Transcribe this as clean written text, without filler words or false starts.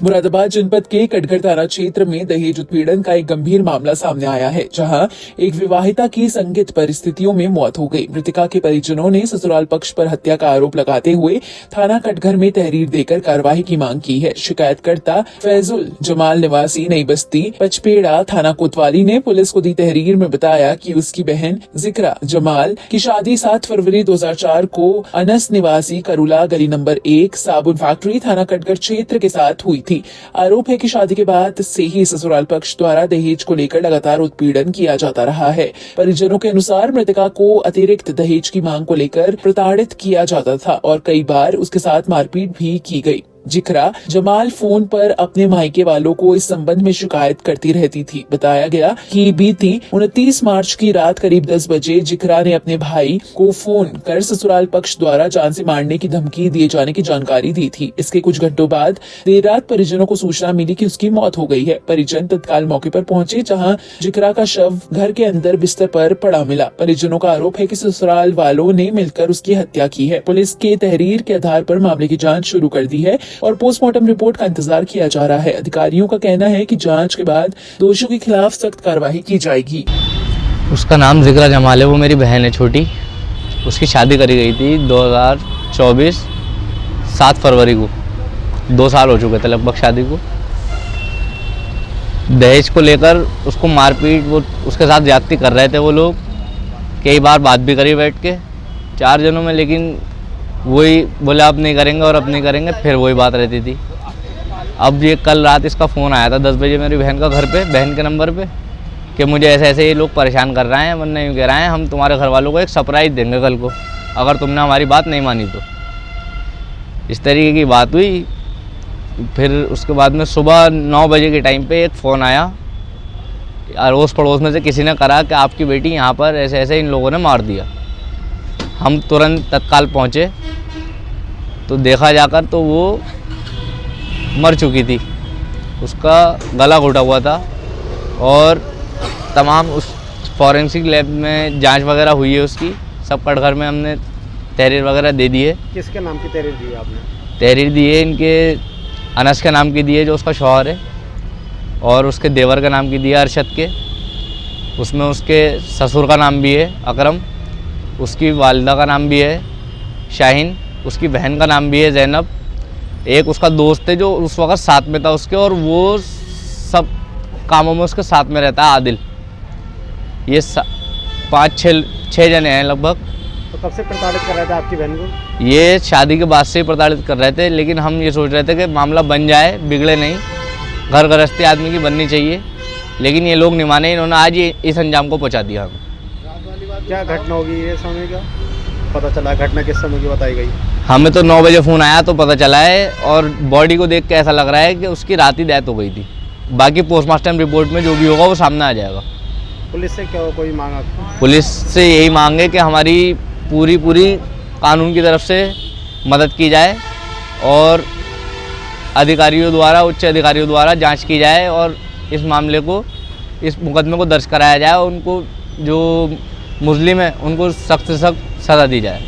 मुरादाबाद जनपद के कटघर थाना क्षेत्र में दहेज उत्पीड़न का एक गंभीर मामला सामने आया है, जहां एक विवाहिता की संदिग्ध परिस्थितियों में मौत हो गई। मृतका के परिजनों ने ससुराल पक्ष पर हत्या का आरोप लगाते हुए थाना कटघर में तहरीर देकर कार्रवाई की मांग की है। शिकायतकर्ता फैजुल जमाल निवासी नई बस्ती पचपेड़ा थाना कोतवाली ने पुलिस को दी तहरीर में बताया कि उसकी बहन जिक्रा जमाल की शादी 7 फरवरी 2004 को अनस निवासी करुला गली नंबर 1 साबुन फैक्ट्री थाना कटघर क्षेत्र के साथ हुई थी। आरोप है कि शादी के बाद से ही ससुराल पक्ष द्वारा दहेज को लेकर लगातार उत्पीड़न किया जाता रहा है। परिजनों के अनुसार मृतका को अतिरिक्त दहेज की मांग को लेकर प्रताड़ित किया जाता था और कई बार उसके साथ मारपीट भी की गई। जिक्रा जमाल फोन पर अपने मायके वालों को इस संबंध में शिकायत करती रहती थी। बताया गया कि बीती 29 मार्च की रात करीब 10 बजे जिक्रा ने अपने भाई को फोन कर ससुराल पक्ष द्वारा जान से मारने की धमकी दिए जाने की जानकारी दी थी। इसके कुछ घंटों बाद देर रात परिजनों को सूचना मिली कि उसकी मौत हो गई है। परिजन तत्काल मौके पर पहुंचे, जहां जिक्रा का शव घर के अंदर बिस्तर पर पड़ा मिला। परिजनों का आरोप है कि ससुराल वालों ने मिलकर उसकी हत्या की है। पुलिस के तहरीर के आधार पर मामले की जाँच शुरू कर दी है और पोस्टमार्टम रिपोर्ट का इंतजार किया जा रहा है। अधिकारियों का कहना है कि जांच के बाद दोषियों के खिलाफ सख्त कार्रवाई की जाएगी। उसका नाम जिक्रा जमाल है, वो मेरी बहन है छोटी। उसकी शादी करी गई थी 2024 7 फरवरी को। 2 साल हो चुके थे लगभग शादी को। दहेज को लेकर उसको मारपीट, वो उसके साथ ज्यादती कर रहे थे वो लोग। कई बार बात भी करी बैठ के 4 जनों में, लेकिन वही बोले अब नहीं करेंगे और अब नहीं करेंगे, फिर वही बात रहती थी। अब ये कल रात इसका फ़ोन आया था 10 बजे मेरी बहन का घर पे, बहन के नंबर पे, कि मुझे ऐसे ऐसे ये लोग परेशान कर रहे हैं, वरना यूँ कह रहे हैं हम तुम्हारे घर वालों को एक सरप्राइज़ देंगे कल को अगर तुमने हमारी बात नहीं मानी तो। इस तरीके की बात हुई। फिर उसके बाद में सुबह 9 बजे के टाइम पर एक फ़ोन आया अड़ोस पड़ोस में से किसी ने करा कि आपकी बेटी यहाँ पर ऐसे ऐसे इन लोगों ने मार दिया। हम तुरंत तत्काल पहुँचे तो देखा जाकर तो वो मर चुकी थी। उसका गला घुटा हुआ था और तमाम उस फॉरेंसिक लैब में जांच वगैरह हुई है उसकी। सब कटघर में हमने तहरीर वगैरह दे दी है। किसके नाम की तहरीर दी है आपने? तहरीर दी है इनके अनस के नाम की दी है जो उसका शौहर है, और उसके देवर का नाम की दी है अरशद के। उसमें उसके ससुर का नाम भी है अकरम, उसकी वालिदा का नाम भी है शाहीन, उसकी बहन का नाम भी है ज़ैनब। एक उसका दोस्त है जो उस वक़्त साथ में था उसके, और वो सब कामों में उसके साथ में रहता है आदिल। ये 5-6 जने हैं लगभग। तो कब से प्रताड़ित कर रहे थे आपकी बहन को? ये शादी के बाद से ही प्रताड़ित कर रहे थे, लेकिन हम ये सोच रहे थे कि मामला बन जाए, बिगड़े नहीं। घर गृहस्थी आदमी की बननी चाहिए, लेकिन ये लोग नहीं माने। इन्होंने आज ये इस अंजाम को पहुँचा दिया हमें। क्या घटना होगी ये समय का पता चला? घटना किस समय की बताई गई? हमें तो 9 बजे फ़ोन आया तो पता चला है, और बॉडी को देख के ऐसा लग रहा है कि उसकी रात ही डेथ हो गई थी। बाकी पोस्टमार्टम रिपोर्ट में जो भी होगा वो सामने आ जाएगा। पुलिस से क्या कोई मांग आपको? पुलिस से यही मांग है कि हमारी पूरी कानून की तरफ से मदद की जाए और अधिकारियों द्वारा, उच्च अधिकारियों द्वारा जाँच की जाए और इस मामले को, इस मुकदमे को दर्ज कराया जाए और उनको जो मुजलिम है उनको सख्त से सख्त सज़ा दी जाए।